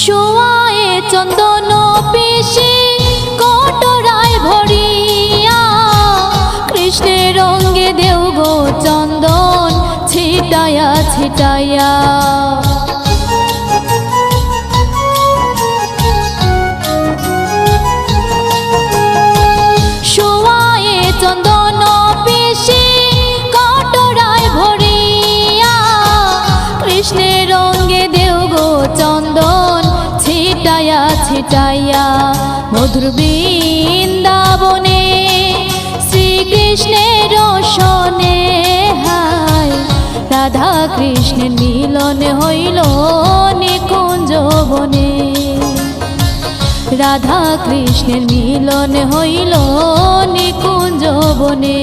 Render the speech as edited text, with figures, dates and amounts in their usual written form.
শোয়ায়ে চন্দন পিশি কটরায় ভরিয়া, কৃষ্ণের রঙ্গে দেও গো চন্দন ছিটায়া ছিটায়া। শোয়ায়ে চন্দন পিশি কটরায় ভরিয়া, কৃষ্ণের রঙ্গে দেও গো চন্দন ছিটায়া ছিটাইয়া। মধুর বৃন্দাবনে শ্রীকৃষ্ণের রসনে হায়, রাধা কৃষ্ণের মিলন হইল নিকুঞ্জ বনে, রাধা কৃষ্ণের মিলন হইল নিকুঞ্জ বনে।